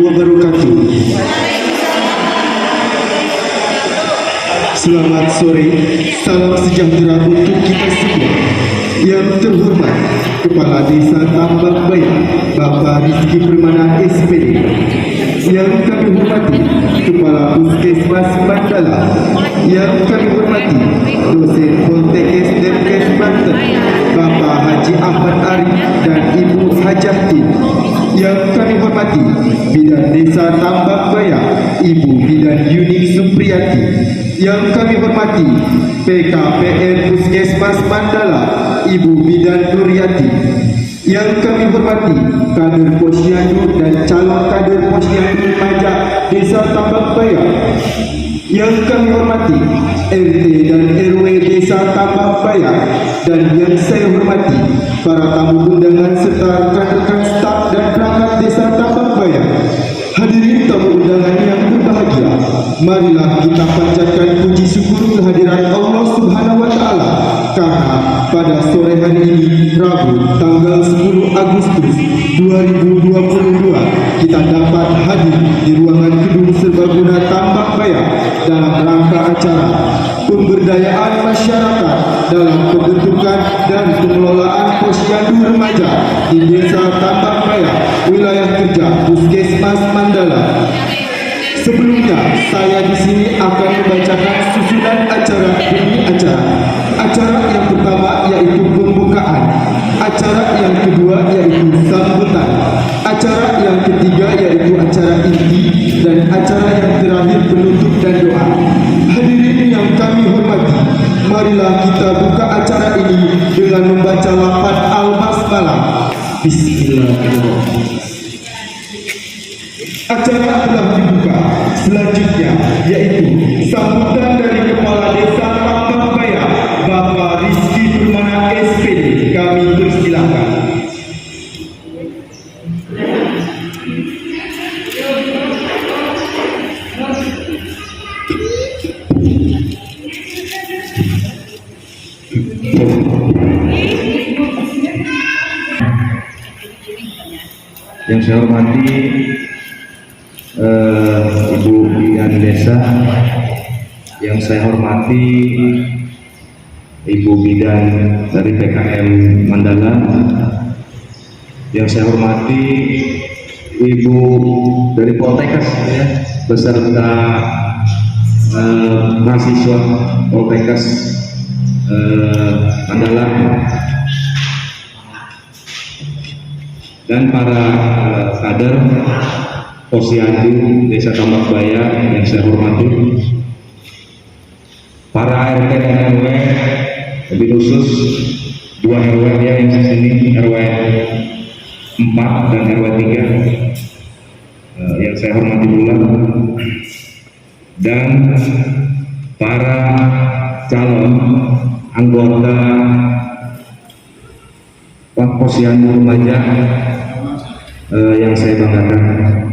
wabarakatuh. Selamat sore, salam sejahtera untuk kita semua. Yang terhormat Kepala Desa Tambak Bayak Bapak Rizky Permana SPD, yang kami hormati Kepala Puskesmas Mandala, yang kami hormati Dosen Poltekkes Demkes Banten Bapak Haji Ahmad Arif dan Ibu Hajati, yang kami hormati Bidan Desa Tambak Bayak Ibu Bidan Yuning Supriyati, yang kami hormati PKPN Puskesmas Mandala Ibu Bidan Nuriyati, yang kami hormati kader Posyandu dan calon kader Posyandu Pajak Desa Tambak Bayak, yang kami hormati RT dan RW Desa Tambak Bayak, dan yang saya hormati para tamu undangan serta rekan-rekan staf dan perangkat Desa Tambak Bayak. Hadirin tamu undangan yang berbahagia, marilah kita panjatkan puji syukur kehadiran Allah Subhanahu wa taala karena pada sore hari ini Rabu tanggal 10 Agustus 2022 kita dapat hadir di ruangan gedung serbaguna Tambak Bayak dalam rangka acara pemberdayaan masyarakat dalam pembentukan dan pengelolaan posyandu remaja di Desa Tambak Bayak, wilayah kerja Puskesmas Mandala. Sebelumnya, saya di sini akan membacakan susunan acara demi acara. Acara yang pertama yaitu pembukaan, acara yang kedua yaitu sambutan, acara yang ketiga yaitu acara inti, dan acara yang terakhir penutup dan doa. Hadirin yang kami hormati, marilah kita buka acara ini dengan membaca lafaz Al-Basmalah. Bismillahirrahmanirrahim. Acara telah dibuka. Selanjutnya yaitu sambutan dari Kepala Desa Tambak Bayak Bapak Rizky Permana SPD. Kami persilahkan. Yang saya hormati Ibu Bidan Desa, yang saya hormati Ibu Bidan dari PKM Mandala, yang saya hormati Ibu dari Poltekkes ya, beserta mahasiswa Poltekkes Mandala, dan para kader Posyandu Desa Tambak Bayak yang saya hormati, para RT dan RW, lebih khusus 2 RW ya yang di sini, RW 4 dan RW 3 yang saya hormati pula, dan para calon anggota Posyandu remaja yang saya banggakan.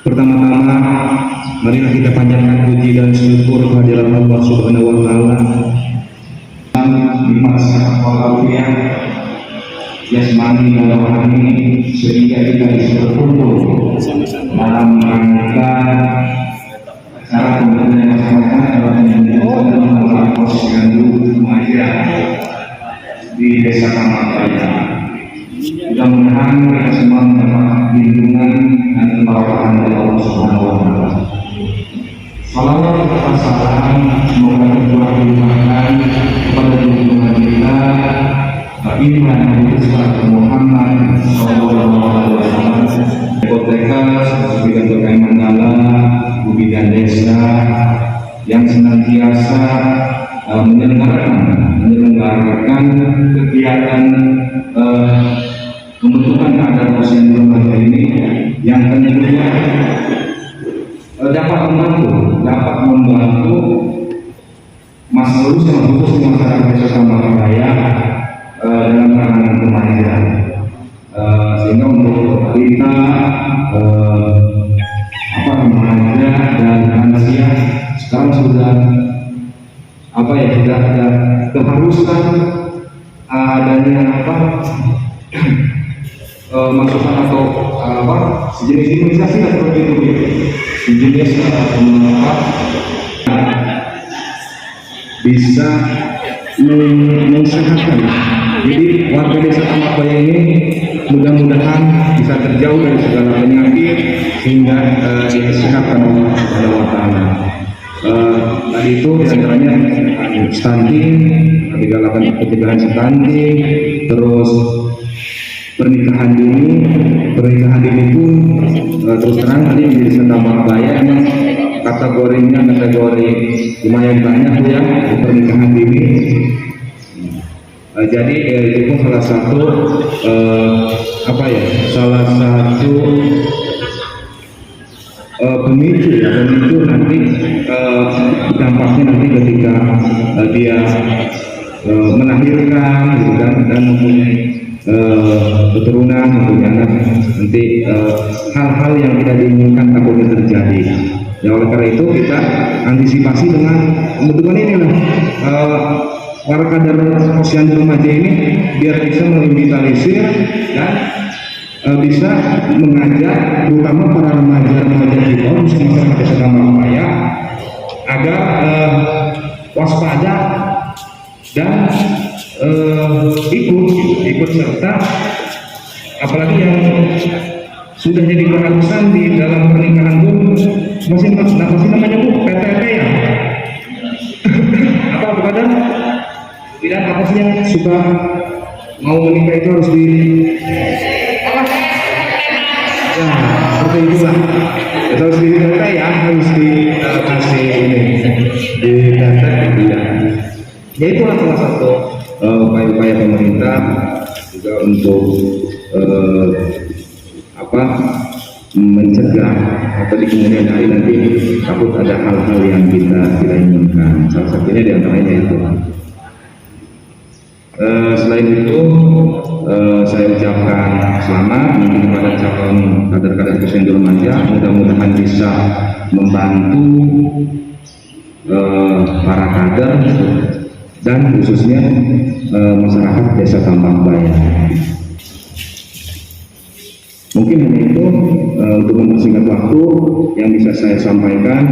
Pertama-tama, marilah kita panjatkan puji dan syukur kehadiran Allah Subhanahu wa taala. Dimaksud walafiat jasmani dan rohani sehingga kita bisa berkumpul dalam rangka acara pemberdayaan masyarakat dalam posyandu remaja di Desa Tambak Bayak. Mudah-mudahan kita semua mendapat lindungan dan kebaikan dari Allah Subhanahu wa taala. Salawat serta salam semoga tercurah dilimpahkan kepada junjungan kita Baginda Nabi besar Muhammad sallallahu alaihi wasallam. Poltekkes, Bidan PKM Mandala, Ibu Bidan Desa yang senantiasa menyelenggarakan kegiatan pembentukan kader posyandu remaja ini yang tentunya dapat membantu masyarakat khusus masyarakat Desa Tambak Bayak dalam penanganan remaja, sehingga untuk kita remaja dan lansia sekarang sudah sudah ada keharusan adanya masukan atau sejenis imunisasi lah seperti itu, sejenis bisa mensehatkan. Jadi warga desa Tambak Baya ini mudah-mudahan bisa terjauh dari segala penyakit sehingga disehatkan oleh Allah Ta'ala. Tadi itu diantaranya stunting, digalakan pencegahan stunting, terus pernikahan dini pun terus terang tadi di desa Tambak Baya emang kategorinya lumayan banyak ya pernikahan dini. Jadi itu pun salah satu pemicu nanti dampaknya nanti ketika dia melahirkan gitu kan, dan mempunyai keturunan, mempunyai anak, nanti hal-hal yang tidak diinginkan takutnya terjadi. Ya, oleh karena itu kita antisipasi dengan pembentukan inilah para kader posyandu remaja ini biar bisa merevitalisir dan bisa mengajak terutama para remaja-remaja kita khususnya masyarakat desa Tambak Baya agar waspada dan ikut serta, apalagi yang sudah jadi keharusan di dalam pernikahan pun masih namanya PTT ya. Apa kadang tidak apa sih yang suka mau menikah itu harus di seperti itulah, itu harus didata ya, harus dikasih ini di data gitu ya. Ya itulah salah satu upaya-upaya pemerintah juga untuk mencegah atau di kemudian hari nanti takut ada hal-hal yang kita tidak inginkan. Salah satunya diantaranya itu. Selain itu saya ucapkan selamat kepada calon kader-kader posyandu remaja, mudah-mudahan bisa membantu para kader dan khususnya masyarakat desa Tambak Baya. Mungkin hanya itu untuk mempersingkat waktu yang bisa saya sampaikan.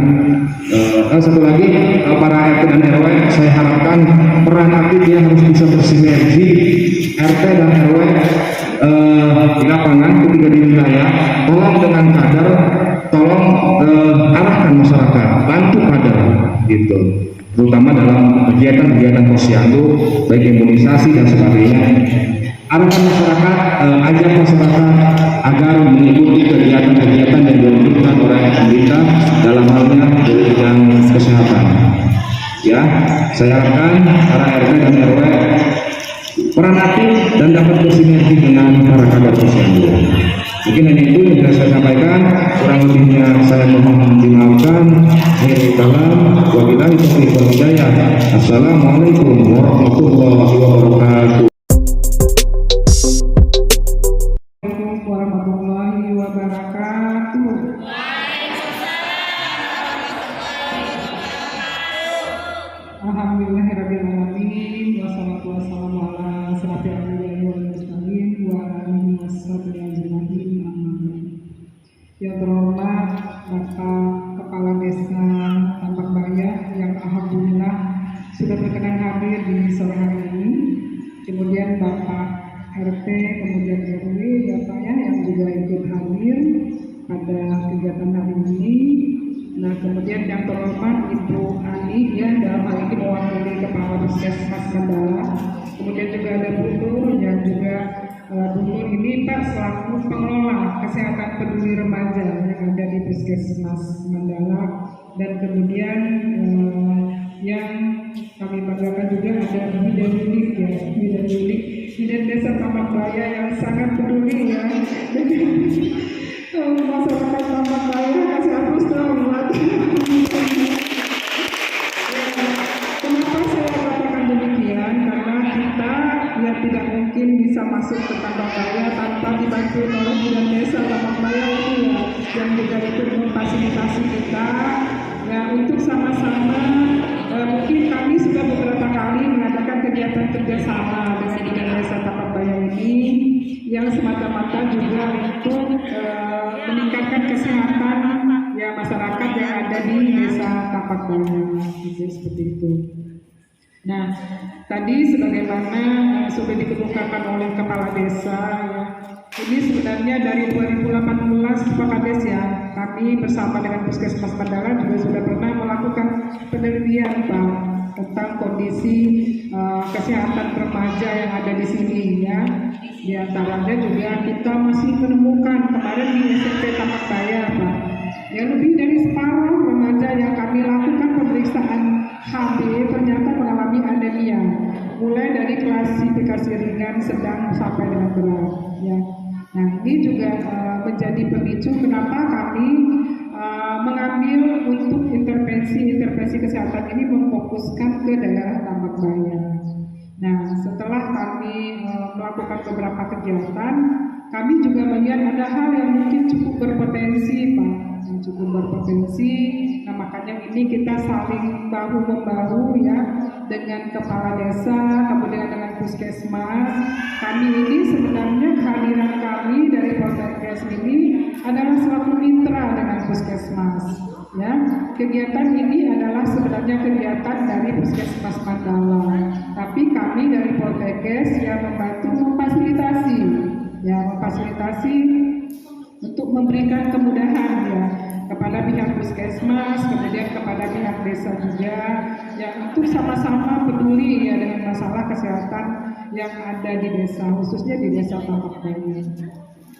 Satu lagi, para RT dan RW saya harapkan peran aktifnya harus bisa bersinergi. RT dan RW di lapangan ketika di wilayah, tolong dengan kader, tolong arahkan masyarakat, bantu kader gitu, terutama dalam kegiatan-kegiatan posyandu baik imunisasi dan sebagainya. Arahkan masyarakat, ajak masyarakat agar mengikuti kegiatan-kegiatan yang dilakukan oleh pemerintah dalam halnya di bidang kesehatan. Ya, saya harapkan para RT dan RW peran aktif dan dapat bersinergi dengan para kader posyandu. Mungkin hanya itu yang bisa saya sampaikan. Kurang lebihnya saya mohon dimaafkan. Akhirul kalam, wabillahi taufiq wal hidayah. Assalamualaikum warahmatullahi wabarakatuh. Warahmatullahi wabarakatuh. Alhamdulillahirabbil alamin, wassalatu wassalamu ala asyrofil anbiya'i wal mursalin wa alihi washabihi ajmain. Yang terhormat Bapak Kepala Desa Tambak Baya yang alhamdulillah sudah berkenan hadir di sore hari ini. Kemudian Bapak RT, kemudian RW, Bapaknya yang juga ikut hadir pada kegiatan hari ini. Nah, kemudian yang terhormat Ibu Ani ya, dalam hal ini mewakili Kepala Puskesmas Mandala. Kemudian juga ada Bu Nur yang juga Bu Nur ini Pak selaku pengelola kesehatan peduli remaja yang ada di Puskesmas Mandala. Dan kemudian yang kami banggakan juga ada Bidan Yulik ya, Bidan Yulik, Bidan Desa Tambak Baya yang sangat peduli ya. Masyarakat Tambak Baya kasih hapus dong. Kenapa saya katakan demikian? Karena kita ya tidak mungkin bisa masuk ke Tambak Baya tanpa dibantu oleh Bidan Desa Tambak Baya itu ya, yang juga ikut memfasilitasi kita ya untuk sama-sama. Mungkin kami sudah beberapa kali mengadakan kegiatan kerjasama dengan Bidan Desa Tambak Baya ini yang semata-mata juga untuk masyarakat yang ada di Desa Tapak Bayan, seperti itu. Nah, tadi sebagaimana sudah dikemukakan oleh Kepala Desa, ya, ini sebenarnya dari 2018 Pak Kades ya, kami bersama dengan Puskesmas Pandaran juga sudah pernah melakukan penelitian Pak tentang kondisi kesehatan remaja yang ada di sini ya. Di antaranya juga kita masih menemukan kemarin di SMP Tapak Bayan Pak, yang lebih dari separuh remaja yang kami lakukan pemeriksaan HB ternyata mengalami anemia, mulai dari klasifikasi ringan, sedang sampai dengan berat. Ya. Nah ini juga menjadi pemicu kenapa kami mengambil untuk intervensi kesehatan ini memfokuskan ke daerah Tapak Bayan. Nah setelah kami melakukan beberapa kegiatan, kami juga melihat ada hal yang mungkin cukup berpotensi Pak, cukup berpotensi. Nah makanya ini kita saling bahu-membahu ya dengan Kepala Desa, kemudian dengan Puskesmas. Kami ini sebenarnya kehadiran kami dari Poltekkes ini adalah suatu mitra dengan Puskesmas. Ya, kegiatan ini adalah sebenarnya kegiatan dari Puskesmas Mandala, tapi kami dari Poltekkes yang membantu memfasilitasi, ya memfasilitasi untuk memberikan kemudahan ya kepada pihak Puskesmas, kemudian kepada pihak desa juga, ya untuk sama-sama peduli ya dengan masalah kesehatan yang ada di desa, khususnya di Desa Tapak Bayan.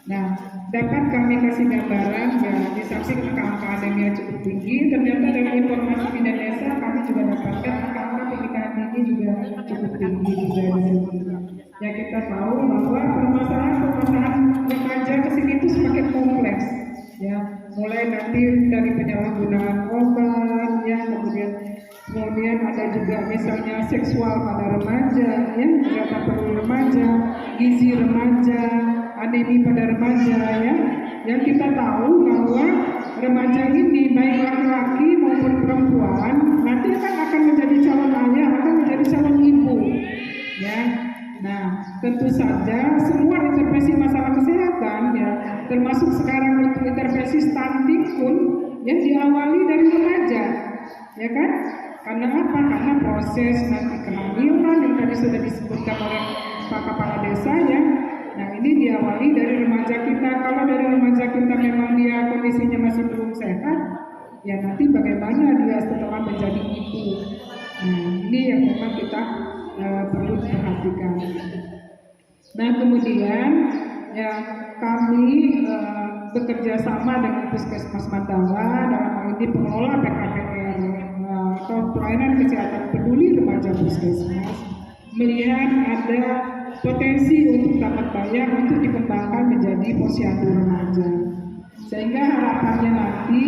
Nah, dapat kami kasih gambaran ya, di samping angka anemia cukup tinggi, ternyata dari informasi Bidan Desa kami juga dapatkan angka pernikahan ini juga cukup tinggi juga di sini. Ya kita tahu bahwa permasalahan remaja kesini itu semakin kompleks, ya mulai nanti dari penyalahgunaan obat, ya kemudian ada juga misalnya seksual pada remaja, ya gerakan perlu remaja, gizi remaja, anemia pada remaja ya. Yang kita tahu bahwa remaja ini baik laki-laki maupun perempuan nanti akan menjadi calon ayah, akan menjadi calon ibu ya. Nah tentu saja semua intervensi masalah kesehatan ya, termasuk sekarang untuk intervensi stunting pun ya diawali dari remaja ya kan. Karena apa? Karena proses nanti kehamilan yang tadi sudah disebutkan oleh Pak Kepala Desa ya. Nah ini diawali dari remaja kita. Kalau dari remaja kita memang dia kondisinya masih belum sehat, ya nanti bagaimana dia setelah menjadi ibu. Nah ini yang memang kita perlu perhatikan. Nah kemudian ya kami bekerja sama dengan Puskesmas Mandala dalam hal ini pengelola PKPR atau pelayanan kesehatan peduli remaja Puskesmas, melihat ada potensi untuk Tapak Bayan untuk dikembangkan menjadi posyandu remaja, sehingga harapannya nanti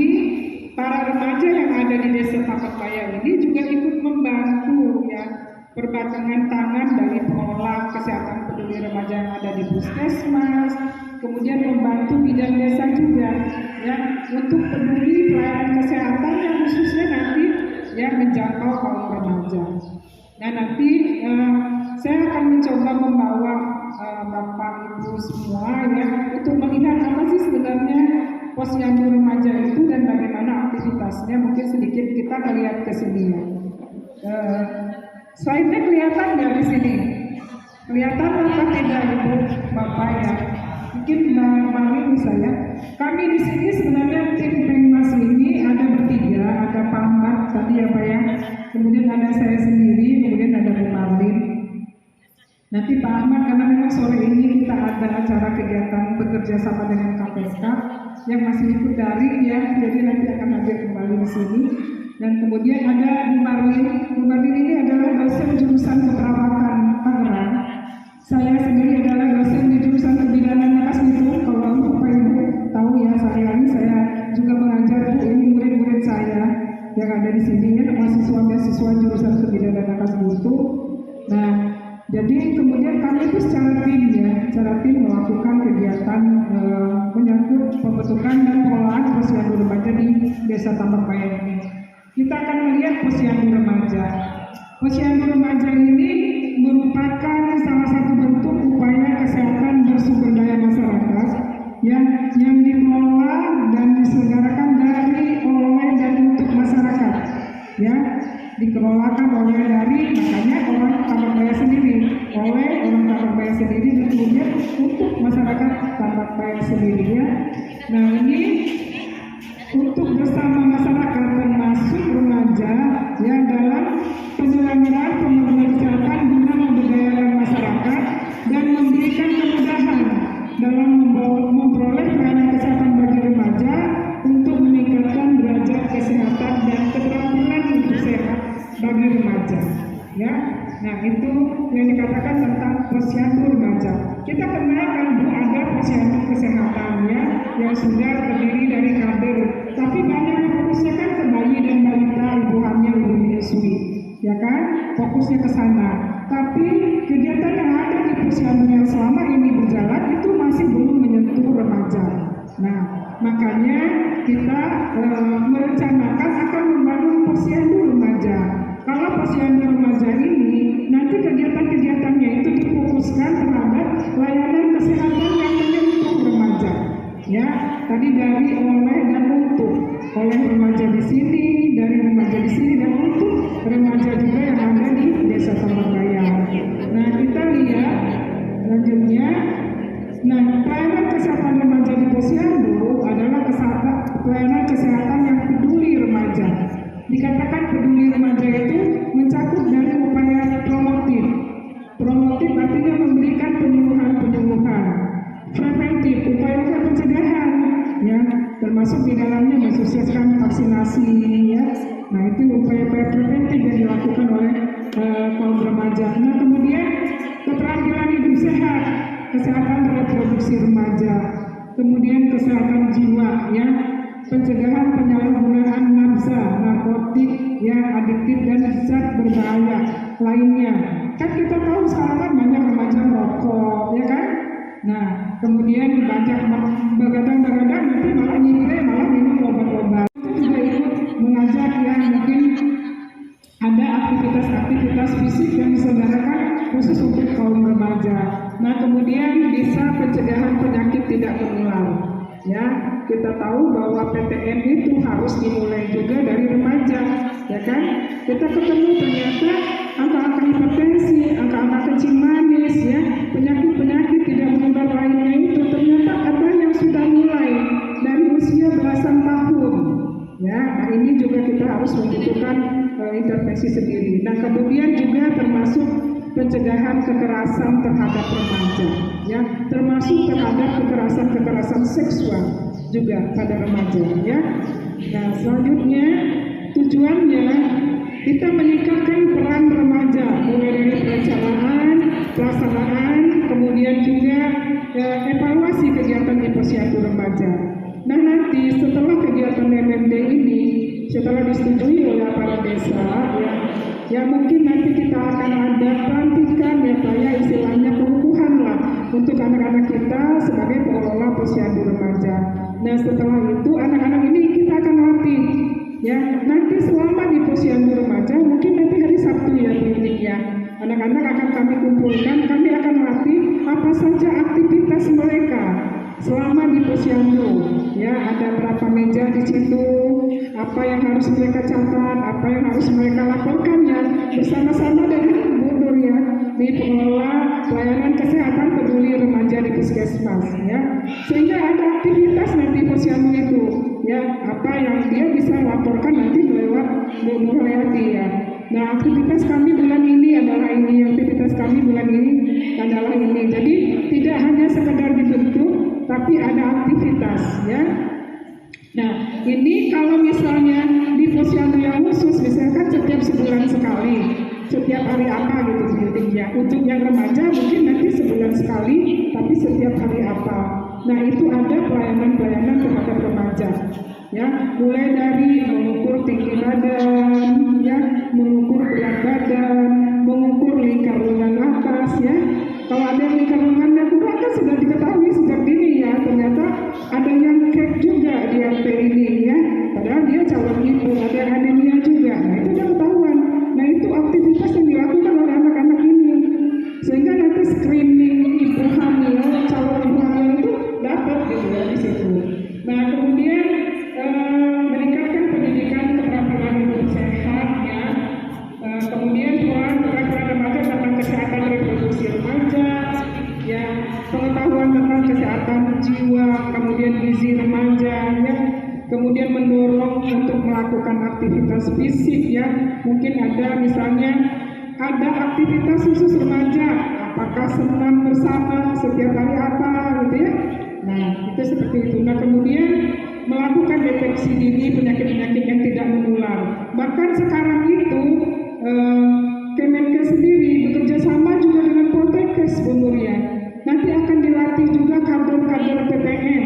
para remaja yang ada di Desa Tapak Bayan ini juga ikut membantu ya perbatangan tangan dari pengelola kesehatan peduli remaja yang ada di Puskesmas, kemudian membantu Bidan Desa juga ya untuk peduli pelayanan kesehatan yang khususnya nanti ya menjangkau kaum remaja. Nah nanti saya akan mencoba membawa Bapak Ibu semua ya untuk melihat apa sih sebenarnya posyandu remaja itu dan bagaimana aktivitasnya. Mungkin sedikit kita lihat ke sini ya. Slide-nya kelihatan nggak di sini? Kelihatan apa tidak Ibu Bapak ya? Mungkin Mbak bisa ya. Kami di sini sebenarnya tim Pengmas ini ada bertiga, ada Pak Ahmad tadi ya Pak ya. Kemudian ada saya sendiri, kemudian ada Bu Marlin. Nanti Pak Ahmad karena memang sore ini kita ada acara kegiatan bekerja sama dengan KPSK yang masih ikut daring ya, jadi nanti akan hadir kembali di sini. Dan kemudian ada Bu Marlin. Bu Marlin ini adalah dosen jurusan keperawatan Tangerang. Saya sendiri adalah dosen di jurusan kebidanan Kasmitu. Kalau Bapak Ibu tahu ya, saya juga mengajar ini murid-murid saya yang ada di sini ya, mahasiswa jurusan kebidanan Kasmitu. Nah, jadi kemudian kami itu secara tim melakukan kegiatan menyangkut pembentukan dan pengelolaan posyandu remaja di Desa Tapak Bayan ini. Kita akan melihat posyandu remaja. Posyandu remaja ini merupakan salah satu bentuk upaya kesehatan bersumber daya masyarakat yang dikelola dan diselenggarakan dari penyelenggaraan pembangunan kesehatan guna memberdayakan masyarakat dan memberikan kemudahan dalam memperoleh pelayanan kesehatan bagi remaja untuk meningkatkan derajat kesehatan dan keterampilan untuk sehat bagi remaja. Ya, nah itu yang dikatakan tentang posyandu remaja. Kita kenal kan Bu, ada posyandu kesehatan ya, yang sudah terdiri dari kader, tapi banyak fokusnya kan ke bayi dan balita, ibu hamil, ibu menyusui, ya kan? Fokusnya ke sana. Tapi kegiatan yang ada di posyandu yang selama ini berjalan itu masih belum menyentuh remaja. Nah, makanya kita merencanakan akan membangun posyandu remaja. Kalau posyandu remaja ini nanti kegiatan-kegiatannya itu difokuskan terhadap layanan kesehatan yang menyentuh remaja. Ya, tadi dari oleh dan untuk oleh remaja di sini, dari remaja di sini dan untuk remaja juga yang ada di Desa Tambakbaya. Nah, kita lihat lanjutnya. Nah, pelayanan kesehatan remaja di posyandu adalah pelayanan kesehatan yang peduli remaja. Dikatakan peduli remaja itu mencakup dari upaya promotif. Promotif artinya memberikan penyuluhan-penyuluhan. Preventif, upaya pencegahan, ya, termasuk di dalamnya mensukseskan vaksinasi, ya. Nah, itu upaya-upaya preventif yang dilakukan oleh kaum remaja. Nah, kemudian keterampilan hidup sehat, kesehatan reproduksi remaja, kemudian kesehatan jiwa, ya, pencegahan penyalahgunaan nafsa, narkotik, ya, adiktif dan zat berbahaya lainnya. Kan kita tahu sekarang kan banyak remaja merokok, ya kan? Nah, kemudian banyak begadang-begadang nanti malah nyimpen, malah minum obat-obat. Itu juga ikut mengajak ya, mungkin ada aktivitas-aktivitas fisik yang diselenggarakan khusus untuk kaum remaja. Nah, kemudian bisa pencegahan penyakit tidak menular. Ya, kita tahu bahwa PTM itu harus dimulai juga dari remaja, ya kan? Kita ketemu ternyata angka-angka hipertensi, angka-angka kencing manis, ya, penyakit-penyakit tidak menular lainnya itu ternyata ada yang sudah mulai dari usia belasan tahun. Ya, nah ini juga kita harus membutuhkan intervensi sendiri. Nah, kemudian juga termasuk pencegahan kekerasan terhadap remaja, ya, termasuk terhadap kekerasan seksual juga pada remaja, ya. Nah, selanjutnya tujuannya kita meningkatkan peran remaja mulai dari perencanaan, pelaksanaan, kemudian juga evaluasi kegiatan di posyandu remaja. Nah, nanti setelah kegiatan MMD ini setelah disetujui oleh para desa, ya mungkin nanti kita akan ada pelantikan, ya Pak, ya, istilahnya pengukuhan lah untuk anak-anak kita sebagai pengelola posyandu remaja. Nah, setelah itu anak-anak ini kita akan latih, ya, nanti selama di posyandu remaja, mungkin nanti hari Sabtu ya ya, anak-anak akan kami kumpulkan, kami akan latih apa saja aktivitas mereka selama di posyandu, ya, ada berapa meja di situ, apa yang harus mereka catat, apa yang harus mereka laporkan, ya, bersama-sama dengan Bu Nur, ya, di pengelola pelayanan kesehatan peduli remaja di puskesmas, ya, sehingga ada aktivitas nanti posyandu itu, ya, apa yang dia bisa laporkan nanti lewat Bu Nur Hayati, ya. Nah, aktivitas kami bulan ini adalah ini, aktivitas kami bulan ini adalah ini. Jadi tidak hanya sekedar dibentuk, tapi ada aktivitas, ya. Nah, ini kalau misalnya di posyandu yang khusus, misalkan setiap sebulan sekali, setiap hari apa gitu, ya. Untuk yang remaja mungkin nanti sebulan sekali, tapi setiap hari apa. Nah, itu ada pelayanan-pelayanan terhadap remaja, ya, mulai dari mengukur tinggi badan, ya, mengukur berat badan, mengukur lingkar lengan atas, ya. Kalau ada yang lingkar lengannya kurang kan sudah diketahui sejak dini, ya, ternyata ada yang cek juga di RT ini, ya, padahal dia calon ibu, ada yang anemia juga. Nah, itu udah ketahuan. Nah, itu aktivitas yang dilakukan oleh anak-anak ini, sehingga nanti screening ibu hamil, calon ibu hamil itu dapat gitu ya di situ. Nah, kemudian meningkatkan pendidikan keterampilan hidup sehat, ya. Kemudian peran remaja tentang kesehatan reproduksi remaja, ya, pengetahuan tentang kesehatan jiwa, kemudian gizi remaja, ya, kemudian mendorong untuk melakukan aktivitas fisik ya, mungkin ada misalnya ada aktivitas khusus remaja, apakah senam bersama setiap hari apa gitu ya. Nah itu seperti itu. Nah kemudian melakukan deteksi dini penyakit-penyakit yang tidak menular. Bahkan sekarang itu Kemenkes sendiri bekerja sama juga dengan Poltekkes Bu Nur ya. Nanti akan dilatih juga kader-kader PTN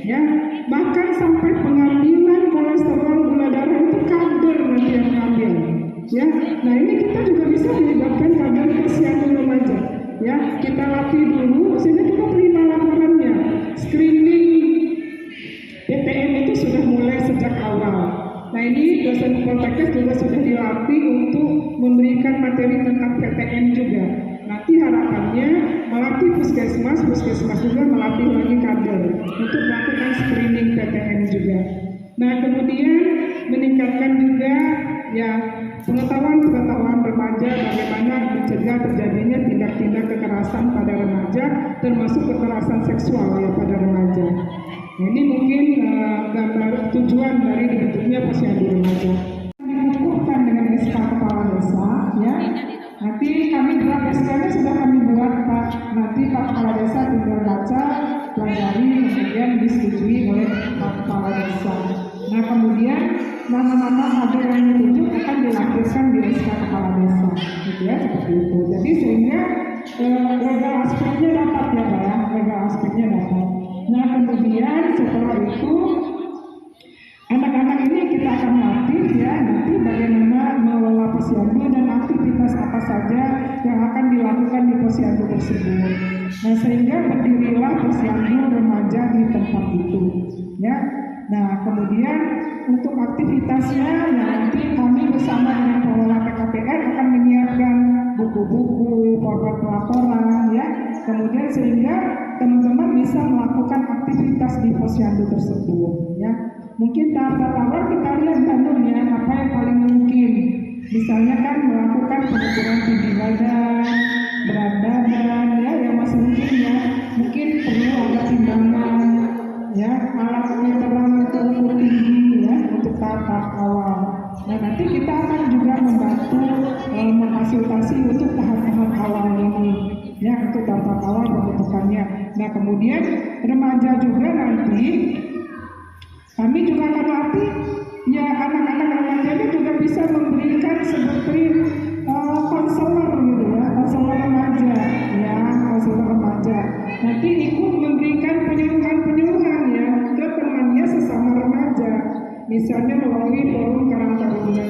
ya. Bahkan sampai pengambilan kolesterol gula darah itu kader nanti yang mengambil ya. Nah ini kita juga bisa melibatkan kader posyandu remaja ya. Kita latih dulu sehingga kita terima laporannya. Screening PTN itu sudah mulai sejak awal. Nah ini dosen Poltekkes juga sudah dilatih untuk memberikan materi tentang PTN juga. Nanti harapannya melatih puskesmas juga melatih lagi kader untuk melakukan screening PTN juga. Nah kemudian meningkatkan juga ya pengetahuan remaja bagaimana mencegah terjadinya tindak-tindak kekerasan pada remaja, termasuk kekerasan seksual ya pada remaja. Nah, ini mungkin gambar tujuan dari dibentuknya posyandu remaja. Dikukuhkan dengan SK Kepala Desa ya. Nanti kami draft SK-nya sudah kami buat Pak. Nanti Pak Kepala Desa tinggal baca, pelajari, kemudian disetujui oleh Pak Kepala Desa. Nah kemudian nama-nama kader yang ditunjuk akan dilampirkan di SK Kepala Desa, gitu ya seperti itu. Jadi sehingga legal aspeknya dapat ya Pak ya, legal aspeknya dapat. Nah kemudian setelah itu anak-anak ini kita akan latih ya nanti bagaimana mengelola posyandu dan aktivitas apa saja yang akan dilakukan di posyandu tersebut. Nah sehingga berdirilah posyandu remaja di tempat itu ya. Nah kemudian untuk aktivitasnya ya, nanti kami bersama dengan pengelola PKPR akan menyiapkan buku-buku, format pelaporan ya. Kemudian sehingga teman-teman bisa melakukan aktivitas di posyandu tersebut ya. Mungkin tahap awal kita lihat ya apa yang paling mungkin. Misalnya kan melakukan pengukuran tinggi badan, berat badan ya yang masih mungkin ya. Mungkin perlu ada timbangan ya, alat meteran untuk ukur tinggi ya untuk tahap awal. Nah nanti kita akan juga membantu memfasilitasi untuk tahap-tahap awal ini ya, untuk tahap awal pembentukannya. Nah kemudian remaja juga nanti kami juga akan latih ya anak-anak remajanya juga bisa memberikan seperti konselor gitu ya, konselor remaja ya, konselor remaja. Nanti ikut memberikan penyuluhan ya ke temannya sesama remaja. Misalnya melalui forum Karang Taruna,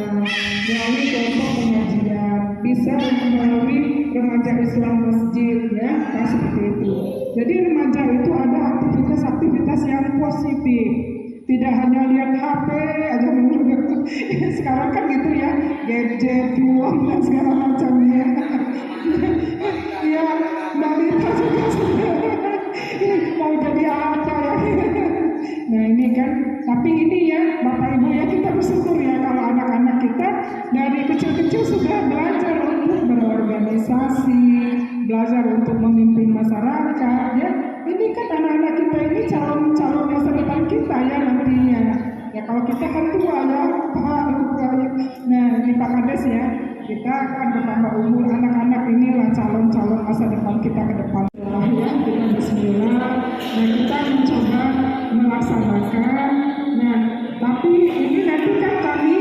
melalui kelompok pengajian, bisa melalui remaja Islam masjid ya, seperti itu. Jadi remaja itu ada aktivitas-aktivitas yang positif. Tidak hanya lihat HP aja menurut sekarang kan gitu ya, gadget, film dan segala macamnya. Ya, balita juga mau jadi apa ya. Nah ini kan, tapi ini ya Bapak Ibu ya kita bersyukur ya kalau anak-anak kita dari kecil-kecil sudah belajar untuk berorganisasi, belajar untuk memimpin masyarakat ya. Ini kan anak-anak kita ini calon-calon masa depan kita ya nantinya. Ya kalau kita kan tua ya Pak. Nah ini Pak Kades ya, kita akan bertambah umur, anak-anak inilah calon-calon masa depan kita ke depan. Ya kita bismillah. Nah kita mencoba melaksanakan. Nah tapi ini nanti kan kami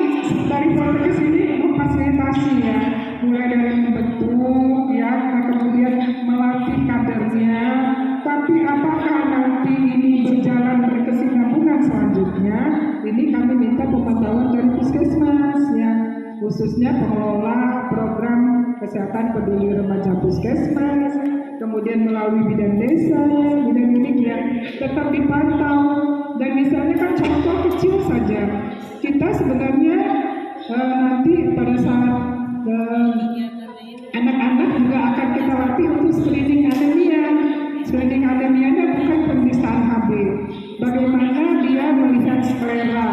dari Poltekkes ini memfasilitasi ya, mulai dari membentuk ya, kemudian melatih kadernya. Tapi apakah nanti ini berjalan berkesinambungan selanjutnya? Ini kami minta pemantauan dari puskesmas ya, khususnya pengelola program kesehatan peduli remaja puskesmas, kemudian melalui bidan desa, bidan unik ya, tetap dipantau. Dan misalnya kan contoh kecil saja, kita sebenarnya nanti pada saat anak-anak juga akan kita latih untuk screening anemia. Screening anemianya bukan pemeriksaan HB. Bagaimana dia melihat sklera,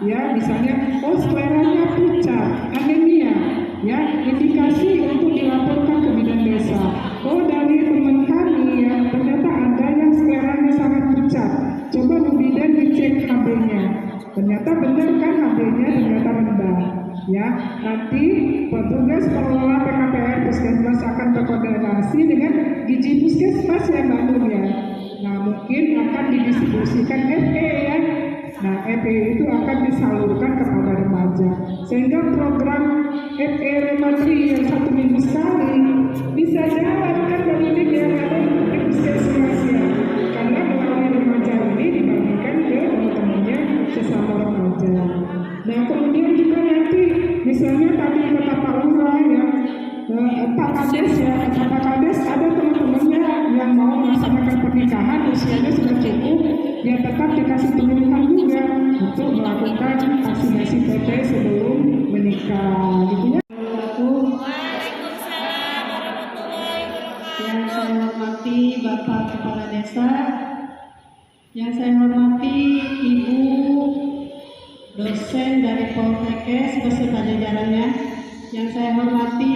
ya misalnya, oh skleranya pucat, anemia, ya indikasi untuk dilaporkan ke bidan desa. Oh dari teman kami ya ternyata ada yang skleranya sangat pucat. Coba bidan dicek HB-nya. Ternyata benar kan HP-nya ternyata rendah. Ya, nanti petugas pengelola PKPR Puskesmas akan berkoordinasi dengan Gizi Puskesmas ya Bandung ya. Nah, mungkin akan didistribusikan FE ya. Nah, FE itu akan disalurkan kepada remaja. Sehingga program FE Rematri yang 1 minggu sekali bisa jalan kan Bandung ya, ada di Puskesmas ya. Karena melalui remaja ini dibagikan ke teman-temannya sesama remaja. Nah, kemudian juga nanti misalnya tadi kata Pak Lurah ya, Pak Kades ya, kata Pak Kades ada teman-temannya yang mau melaksanakan pernikahan usianya sudah cukup, ya tetap dikasih penyuluhan juga untuk melakukan vaksinasi PT sebelum menikah, gitu ya. Waalaikumsalam warahmatullahi wabarakatuh. Yang saya hormati Bapak Kepala Desa, yang saya hormati Ibu dosen dari Poltekkes beserta jajarannya, yang saya hormati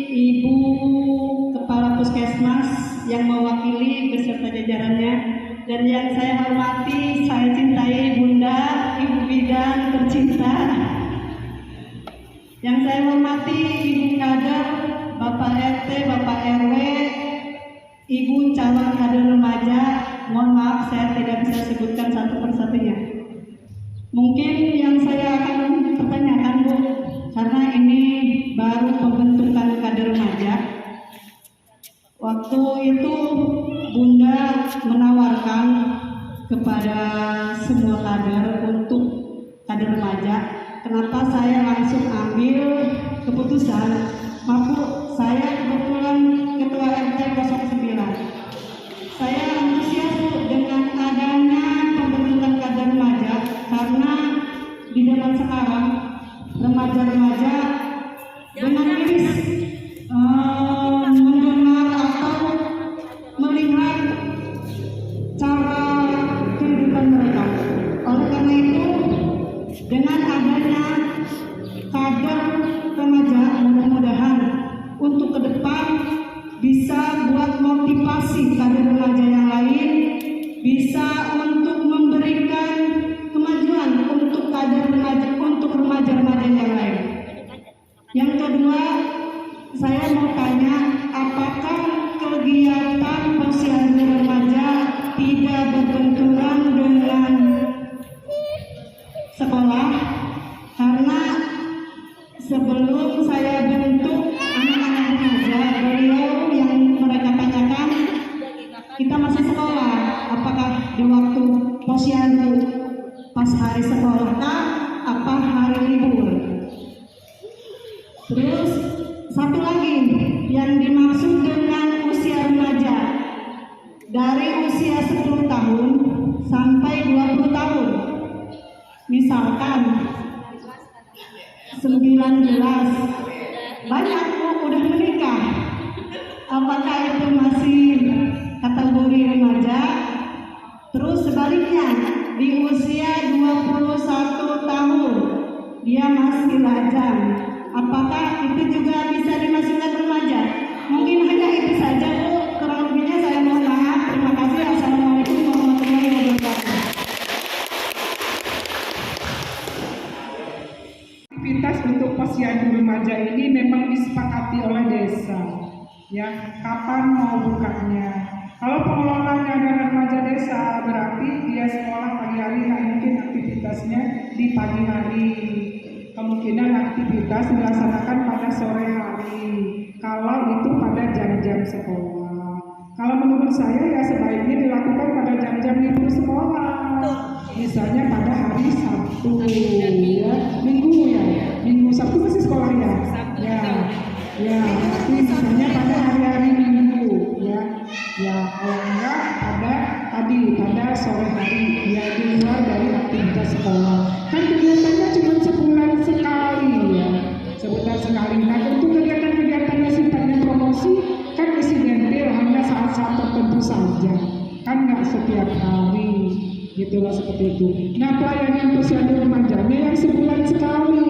Ibu Kepala Puskesmas yang mewakili beserta jajarannya, dan yang saya hormati, saya cintai Bunda, Ibu Bidan tercinta, yang saya hormati Ibu Kader, Bapak RT, Bapak RW, Ibu calon kader remaja, mohon maaf saya tidak bisa sebutkan satu persatunya. Mungkin yang saya akan pertanyakan Bu, karena ini baru pembentukan kader remaja. Waktu itu Bunda menawarkan kepada semua kader untuk kader remaja. Kenapa saya langsung ambil keputusan? Maaf Bu, saya kebetulan Ketua RT 09. Saya antusias Bu dengan adanya pembentukan kader remaja, karena di zaman sekarang remaja-remaja dengan miris mendengar atau melihat cara kehidupan mereka. Oleh karena itu, dengan adanya kader remaja, mudah-mudahan untuk ke depan bisa buat motivasi kader remaja yang lain, bisa untuk memberikan kemajuan untuk kader remaja, untuk remaja-remaja yang lain. Yang kedua, saya mau tanya, apakah kegiatan posyandu remaja tidak berbenturan dengan sekolah? Karena sebelum saya bentuk anak-anak remaja, beliau yang mereka tanyakan, kita masih sekolah, apakah di waktu posyandu pas hari sekolah kah, apa hari libur? Terus satu lagi yang dimaksud dengan usia remaja, dari usia 10 tahun sampai 20 tahun. Misalkan 19, banyak Bu udah menikah. Apakah itu masih kategori remaja? Terus sebaliknya, di usia 21 tahun dia masih lajang, apakah itu juga bisa dimasukkan remaja? Mungkin hanya itu saja Bu, kurang lebihnya saya mohon maaf. Terima kasih. Assalamualaikum warahmatullahi wabarakatuh. Aktivitas untuk posyandu remaja ini memang disepakati oleh desa. Ya, kapan mau bukanya? Kalau pengelolanya adalah remaja desa, berarti dia sekolah pagi hari, nah mungkin aktivitasnya di pagi hari. Kemungkinan aktivitas dilaksanakan pada sore hari, kalau itu pada jam-jam sekolah. Kalau menurut saya ya sebaiknya dilakukan pada jam-jam libur sekolah. Misalnya pada hari Sabtu, ya, Minggu ya, Minggu Sabtu masih sekolah ya, ya, tapi misalnya pada hari-hari Minggu, ya, kalau enggak pada sore hari, ya di luar dari aktivitas sekolah. Kan kegiatannya cuma sebulan sekali ya, sebulan sekali. Nah untuk kegiatan-kegiatan yang sifatnya promosi kan insidental, hanya saat-saat tertentu saja, kan nggak setiap hari. Gitulah seperti itu. Nah pelayanan posyandu remajanya yang sebulan sekali.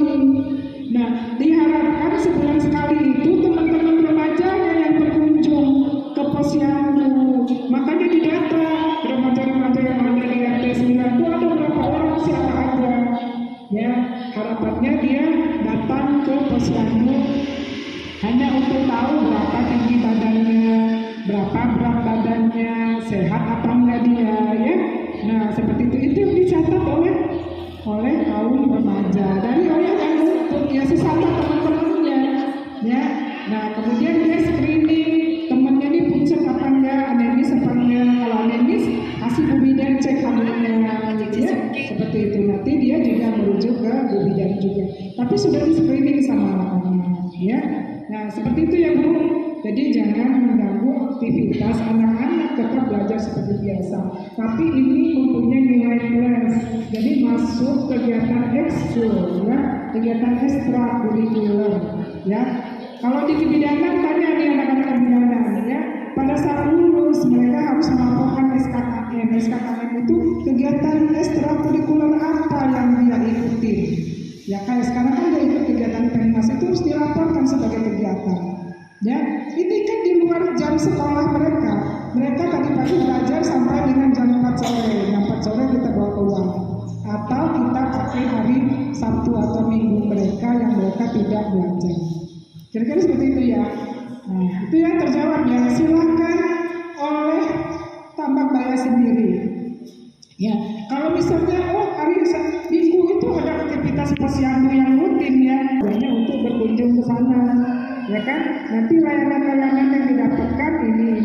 Nah diharapkan sebulan sekali itu teman-teman remajanya yang berkunjung ke posyandu. Makanya didata remaja-remaja yang ada di RT 9 itu ada berapa orang, siapa aja. perlu tahu berapa tinggi badannya, berapa berat badannya, sehat apa enggak dia, ya. Nah, seperti itu yang dicatat oleh kaum remaja. Dari oleh yang untuk ya sesama teman-temannya, ya. Nah, kemudian dia screening temennya ini pucet apa enggak, anemis apa enggak. Kalau anemis, kasih Bu Bidan cek hamilnya, gitu ya. Seperti itu. Nanti dia juga merujuk ke Bu Bidan juga. Tapi sudah di screening sama anak-anak, ya. Nah, seperti itu ya Bu. Jadi jangan mengganggu aktivitas anak-anak, tetap belajar seperti biasa. Tapi ini mempunyai nilai plus. Jadi masuk kegiatan ekskul, ya, kegiatan ekstrakurikuler, ya. Kalau di kebidanan tanya nih anak-anak kebidanan, ya. Pada saat lulus mereka harus melaporkan SKKM. SKKM itu kegiatan ekstrakurikuler apa yang dia ikuti. Ya kayak sekarang kan dia ikut kegiatan Penmas itu harus dilaporkan sebagai kegiatan. Ya, ini kan di luar jam sekolah mereka. Mereka tadi pagi belajar sampai dengan jam 4 sore. Jam 4 sore kita bawa keluar. Atau kita pakai hari Sabtu atau Minggu mereka yang mereka tidak belajar. Kira-kira seperti itu ya. Nah, itu yang terjawab ya. Silakan oleh tambah bayar sendiri. Ya, kalau misalnya hari Minggu itu ada aktivitas posyandu yang rutin ya, banyak untuk berkunjung ke sana, ya kan? Nanti layanan-layanan yang didapatkan ini,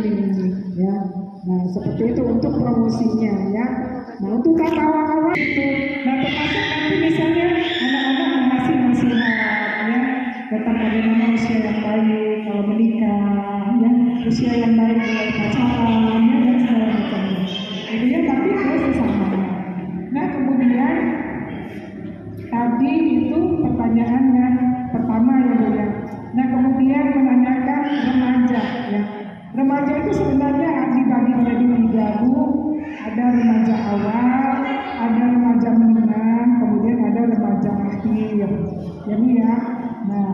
ya. Nah, seperti itu untuk promosinya ya. Nah, untuk awal-awal itu, nah termasuk nanti misalnya anak-anak mengasih nasihat ya, tentang bagaimana usia yang baik kalau menikah, ya, usia yang baik mulai pacaran, ya, dan segala macamnya. Itu ya, tapi harus sesama. Nah, kemudian tadi itu pertanyaannya pertama ya Bu ya. Nah, kemudian menanyakan remaja ya. Remaja itu sebenarnya dibagi menjadi 3 Bu. Ada remaja awal, ada remaja menengah, kemudian ada remaja akhir. Ya Bu ya. Nah,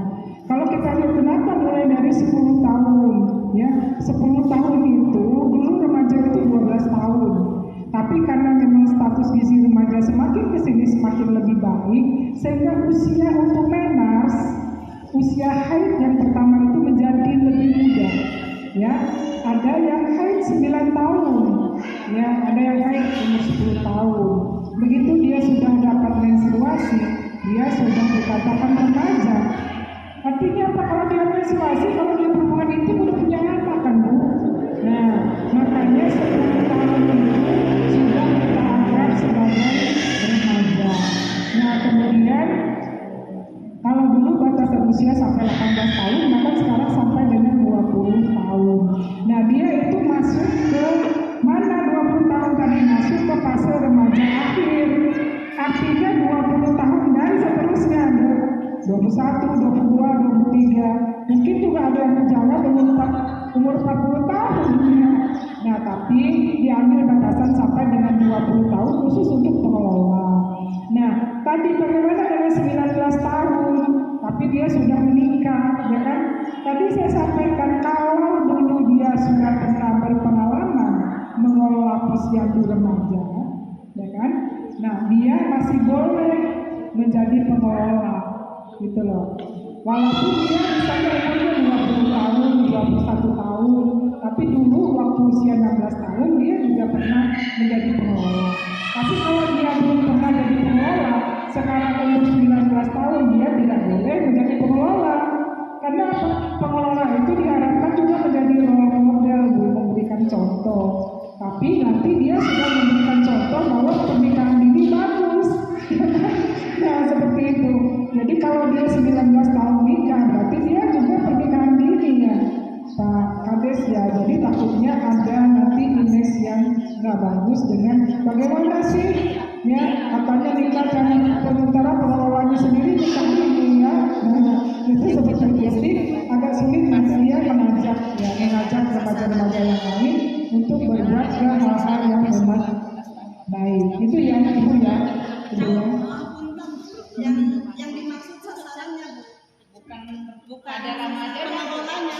kalau kita lihat kenapa mulai dari 10 tahun ya. 10 tahun itu dulu remaja itu 12 tahun. Tapi karena memang status gizi remaja semakin kesini semakin lebih baik, sehingga usia untuk menars, usia haid yang pertama itu menjadi lebih muda. Ya, ada yang haid 9 tahun, ya, ada yang haid umur 10 tahun. Begitu dia sudah dapat menstruasi, dia sudah dikatakan remaja. Artinya apa kalau dia menstruasi, kalau dia berhubungan itu udah punya anak kan Bu? Nah, makanya 10 tahun itu sudah kita anggap sebagai remaja. Nah, kemudian kalau dulu batasan usia sampai 18 tahun, maka sekarang sampai dengan 20 tahun. Nah, dia itu masuk ke mana 20 tahun tadi masuk ke fase remaja akhir. Artinya 20 tahun dan seterusnya, 21, 22, 23. Mungkin juga ada yang menjawab umur 40 tahun. Nah, tapi diambil batasan sampai dengan 20 tahun khusus untuk pengelola. Nah, tadi bagaimana dengan 19 tahun? Tapi dia sudah menikah, ya kan? Tadi saya sampaikan kalau dulu dia sudah pernah berpengalaman mengelola posyandu remaja, ya kan? Nah, dia masih boleh menjadi pengelola, gitu loh. Walaupun dia misalnya umurnya 20 tahun, 21 tahun, tapi dulu waktu usia 16 tahun dia juga pernah menjadi pengelola. Tapi kalau dia belum pernah jadi pengelola, sekarang umur 19 tahun dia tidak boleh menjadi pengelola. Karena apa? Pengelola itu diharapkan juga menjadi role model, memberikan contoh. Tapi nanti dia sudah memberikan contoh bahwa pernikahan dini bagus. Nah, seperti itu. Jadi kalau dia 19 tahun nikah, berarti dia juga pernikahan dini ya, Pak Kades ya. Jadi takutnya ada nanti image yang nggak bagus dengan bagaimana sih ya, katanya nikah dan sementara pengelolanya sendiri nikah dini ya. Nah, itu seperti itu. Jadi agak sulit nanti dia mengajak remaja-remaja yang lain untuk berbuat ke hal-hal yang memang baik. Itu yang Ibu ya. Yang dimaksud sasarannya Bu, bukan ada remaja pengelolanya.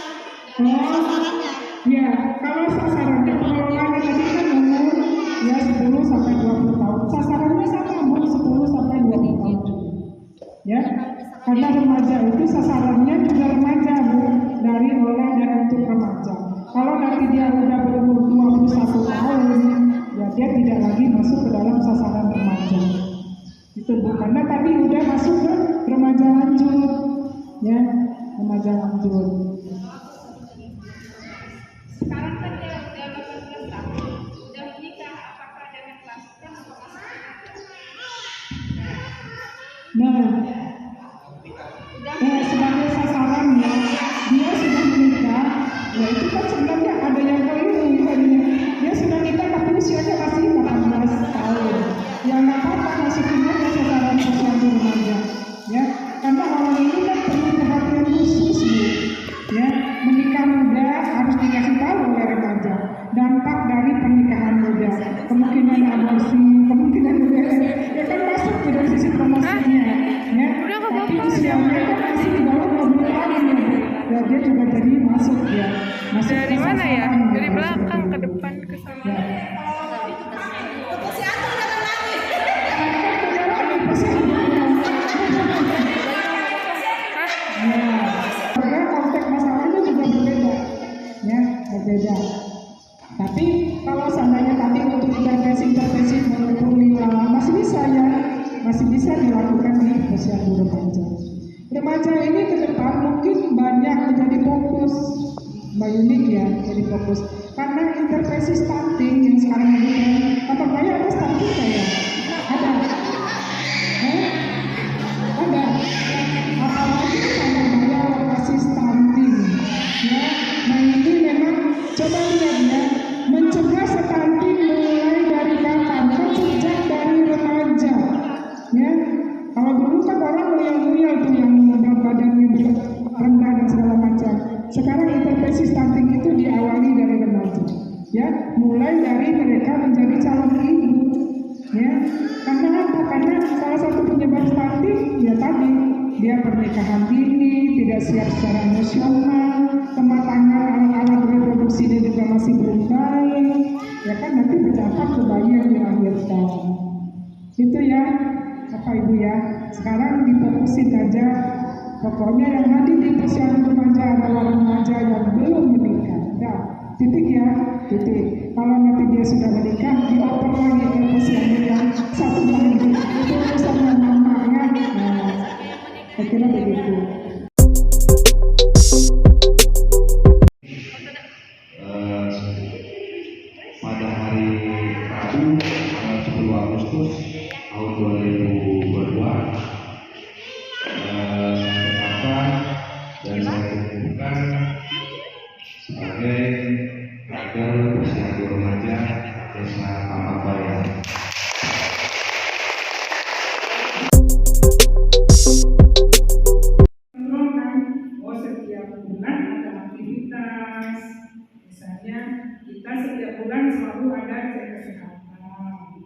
Sasarannya. Ya, kalau sasarannya pengelolanya tadi kan umur ya 10 sampai 20 tahun. Sasarannya sama umur 10 sampai 20 tahun. Ya, karena remaja itu sasarannya juga remaja Bu, dari untuk remaja. Kalau nanti dia udah berumur 21 tahun, ya dia tidak lagi masuk ke dalam sasaran remaja. Itu Bu, karena tadi udah masuk ke remaja lanjut, ya, remaja lanjut. Sekarang kan dia udah 18 tahun, udah menikah, apakah dengan kelanjutan atau masih Sebagai sasaran ya, dia sudah menikah, ya itu kan sebenarnya ada yang keliru tadinya. Dia sudah nikah tapi usianya masih 18 tahun. Ya nggak apa-apa, masukinnya ke sasaran posyandu remaja, ya. Karena orang ini kan perlu perhatian khusus, Bu. Ya, menikah muda harus dikasih tahu oleh remaja. Dampak dari pernikahan muda, kemungkinan aborsi, kemungkinan ya kan masuk ke dari sisi promosinya, ya. Tapi usianya kan masih di bawah 20 tahun ya, Bu. Ya dia juga jadi masuk ya. Masuk dari ke mana ya? sasaran, Dari ya. belakang ke depan ke sana. Ya. Karena konteks masalahnya juga berbeda, ya berbeda. Tapi kalau seandainya tadi untuk intervensi maupun lila masih bisa ya, masih bisa dilakukan di posyandu remaja. Remaja ini ke depan mungkin banyak menjadi fokus, Mbak Yunik ya, jadi fokus. Karena intervensi stunting yang sekarang ada, kantor saya ada stunting saya, ada. Ada, apalagi sama saya lokasi stunting, ya. Nah ini memang coba lihat ya, mencegah stunting mulai dari kapan? Kan sejak dari remaja, ya. Kalau dulu kan orang nguyang-nguyang tuh yang berat badannya rendah dan segala macam. Sekarang intervensi stunting itu diawali dari remaja, ya. Mulai dari mereka menjadi calon ibu, ya. Karena apa? Karena salah satu penyebab stunting ya tadi dia pernikahan dini, tidak siap secara emosional, kematangan alat-alat reproduksinya juga masih belum baik, ya kan nanti berdampak ke bayi yang dilahirkan. Itu ya, Bapak Ibu ya. Sekarang difokusin aja, pokoknya yang hadir di posyandu remaja adalah remaja yang belum menikah. Dah, titik ya, titik. Kalau nanti dia sudah menikah, dioper lagi ke posyandu yang satu lagi. Itu urusannya mamanya. Nah, saya kira begitu. Pada hari Rabu tanggal 10 Agustus tahun 2022 saya tetapkan dan saya kukuhkan sebagai kader posyandu remaja Desa Tambak Bayan. Setiap bulan ada aktivitas, misalnya kita setiap bulan selalu ada cek kesehatan.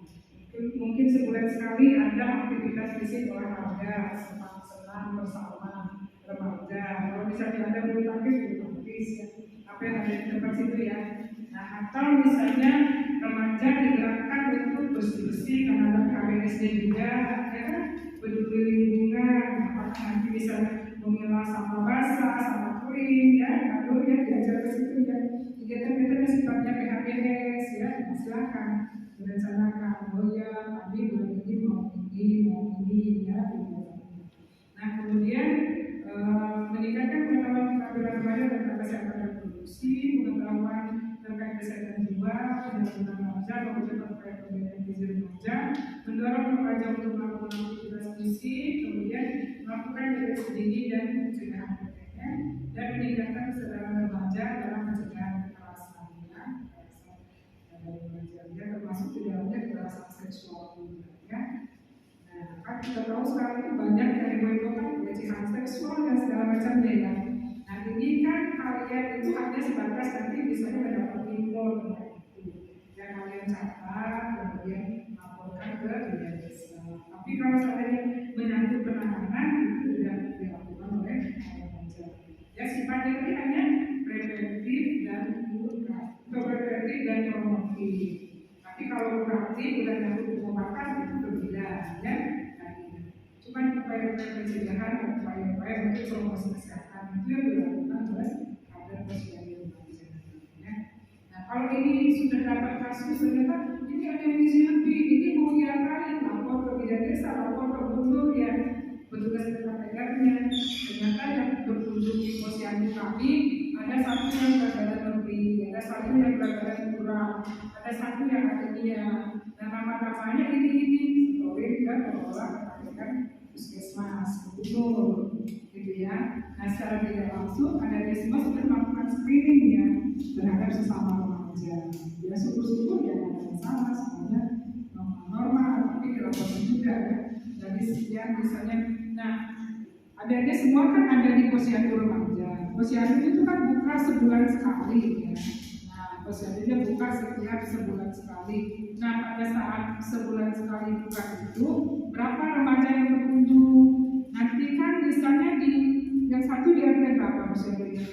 Mungkin sebulan sekali ada aktivitas fisik olahraga, senam bersama remaja. Kalau misalnya ada bulu tangkis ya, apa yang ada di tempat situ ya. Nah, atau misalnya remaja digerakkan untuk bersih-bersih karena ada KBSD juga, ya kan, peduli lingkungan, apakah nanti bisa memilah sampah basah, sampah kering, ya, lalu ya diajar ke situ ya. Kegiatan-kegiatan sifatnya PHBS, ya, silakan direncanakan. Oh ya, tadi bulan ini mau ini, ya. Nah, kemudian meningkatkan pengetahuan keterampilan remaja tentang kesehatan reproduksi, pengetahuan terkait kesehatan jiwa, pendampingan remaja, mewujudkan perekonomian gizi remaja, mendorong remaja untuk melakukan aktivitas fisik, kemudian melakukan deteksi dini dan pencegahan PPN, dan meningkatkan kesadaran remaja dalam pencegahan kekerasan, ya, termasuk di dalamnya kekerasan seksual, ya. Nah, kan kita tahu sekarang itu banyak dari ibu kan pelecehan seksual dan segala macamnya ya. Nah, ini kan kalian itu hanya sebatas nanti misalnya mendapat info yang kalian catat, kemudian laporkan ke dinas desa. Tapi kalau seandainya menyangkut penanganan itu tidak dilakukan oleh remaja. Ya, sifatnya ini hanya preventif dan preventif dan promotif. Tapi kalau praktik udah nyangkut pengobatan itu berbeda, ya. Cuma upaya pencegahan dan upaya untuk promosi kesehatan itu yang dilakukan oleh kader posyandu. kasus ternyata ini ada yang isi lebih, ini mau diapain, lapor ke bidang desa, lapor ke gubernur ya, petugas PKPR-nya. Ternyata yang berkunjung di posyandu kami ada satu yang berat badan lebih, ada satu yang berat badan kurang, ada satu yang anemia. Dan nama-namanya ini story dan pengelola kan puskesmas, gubernur, gitu ya. Nah secara tidak langsung ada semua sudah melakukan screening ya terhadap sesama remaja. Ya syukur-syukur ya ada masalah semuanya normal, tapi dilaporkan juga ya. Dari sekian misalnya, nah adanya semua kan ada di posyandu remaja. Posyandu itu kan buka sebulan sekali ya. Nah posyandunya buka setiap sebulan sekali. Nah pada saat sebulan sekali buka itu berapa remaja yang berkunjung? Nanti kan misalnya di yang satu di RT berapa posyandunya?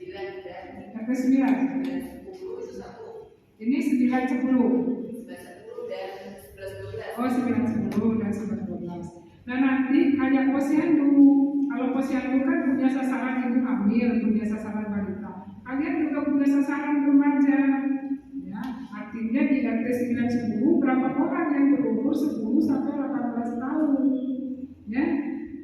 9 dan RT 9. 10 itu satu. Ini 9 10. 11 dan 11 12. Oh 9 10 dan 11 12. Nah nanti kayak posyandu, kalau posyandu kan punya sasaran ibu hamil, punya sasaran balita. Kalian juga punya sasaran remaja. Ya, artinya di RT 9 10 berapa orang yang berumur 10 sampai 18 tahun. Ya,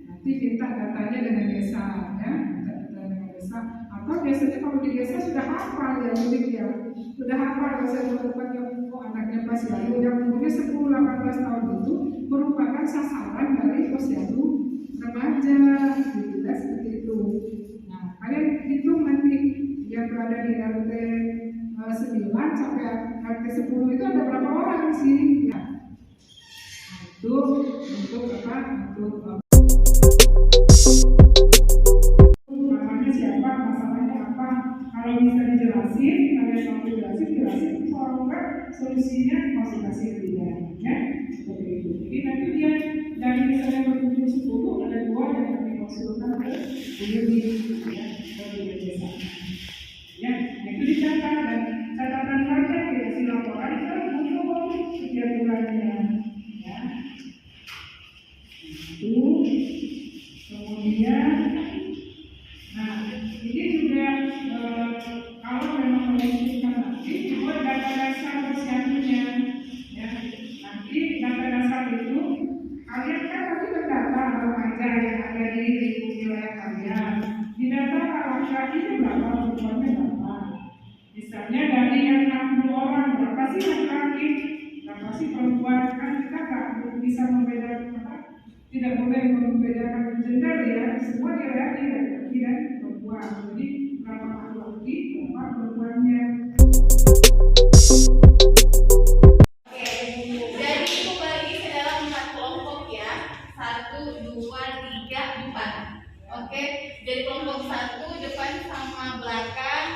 nanti minta datanya dengan desa, ya, minta data dengan desa. Atau biasanya kalau di desa sudah hafal ya, unik ya, sudah hafal kalau saya melakukan yang anaknya posyandu yang umurnya 10-18 tahun itu merupakan sasaran dari posyandu remaja, gitu ya, seperti itu. Nah, kalian hitung nanti yang berada di RT 9 sampai RT 10 itu ada berapa orang sih? Ya. Nah, itu untuk apa? Untuk namanya siapa, masalahnya apa? Kalau bisa dijelasin, kalian mau jelasin, kalau enggak solusinya konsultasi bidan, ya seperti itu. Jadi nanti dia dari misalnya berkunjung 10 ada 2 yang kami konsultan ke Budi, ya, ke Budi Desa. Ya, itu dicatat dan catatan saja dikasih laporan ke gubernur setiap bulannya, ya. Itu kemudian, nah ini juga kalau memang memungkinkan nanti buat data dasar posyandunya, ya. Nanti data dasar itu kalian kan tadi terdata remaja yang ada di wilayah kalian. Di data laki-laki itu berapa, perempuannya berapa? Misalnya dari yang 60 orang berapa sih laki-laki, berapa sih perempuan? Kan kita nggak bisa membedakan apa? Tidak boleh membedakan gender ya, semua dilihat laki dan perempuan. Jadi berapa laki-laki, berapa perempuannya. Oke, jadi itu bagi ke dalam 4 kelompok ya. 1, 2, 3, 4. Oke, jadi kelompok 1 depan sama belakang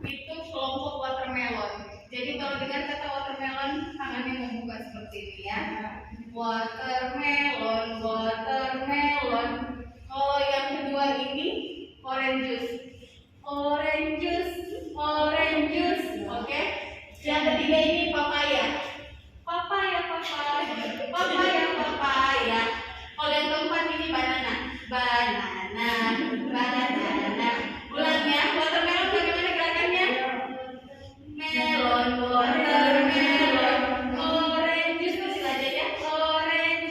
itu kelompok watermelon. Jadi kalau dengar kata watermelon, tangannya membuka seperti ini ya. Watermelon, watermelon. Kalau yang kedua ini orange juice. Orange juice, orange juice. Oke. Yang ketiga ini papaya. Papaya, papaya. Papaya, papaya. Kalau yang keempat ini banana. Banana, banana. Ulangnya, watermelon bagaimana gerakannya? Melon, watermelon. Orange juice, masih aja ya. Orange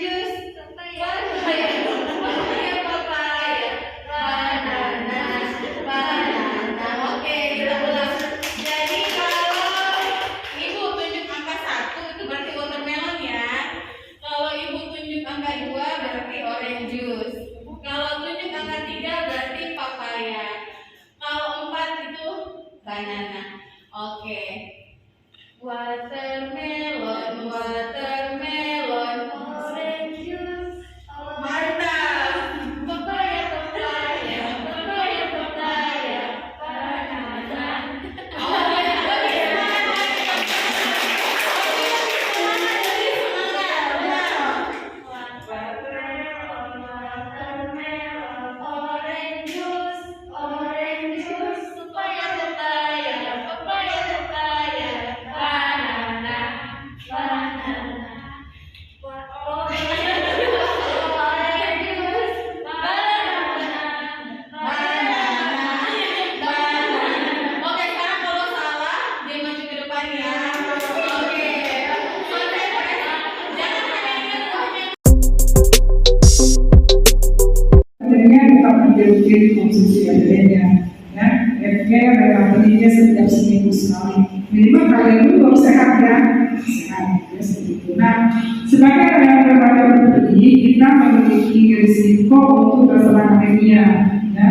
rutin konsumsi adanya. Ya, efeknya adalah belinya setiap seminggu sekali. Minimal kalian dulu sehat ya, sehat ya seperti. Nah, sebagai yang berbaca berbeli, kita memiliki risiko untuk terserang anemia. Ya.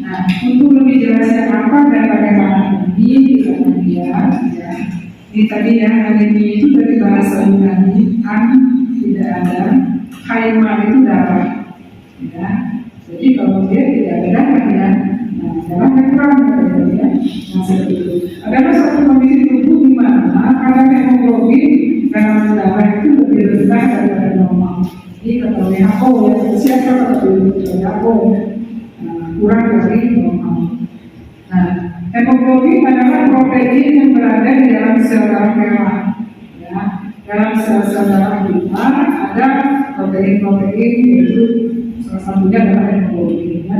Nah, untuk lebih jelasnya apa dan bagaimana ini kita lihat ya. Ini tadi ya, anemia itu dari bahasa Yunani tidak ada, haima itu darah. Ya. Jadi kalau dia tidak ada darah ya, nah darah kurang ya. Nah seperti itu. Ada satu kondisi tubuh di mana kadar hemoglobin dalam darah itu lebih rendah daripada normal. Ini kata WHO ya, siapa kata WHO kurang dari normal. Nah, hemoglobin adalah protein yang berada di dalam sel darah merah. Ya, dalam sel-sel darah kita ada protein-protein yaitu salah satunya adalah hemoglobin. Ya.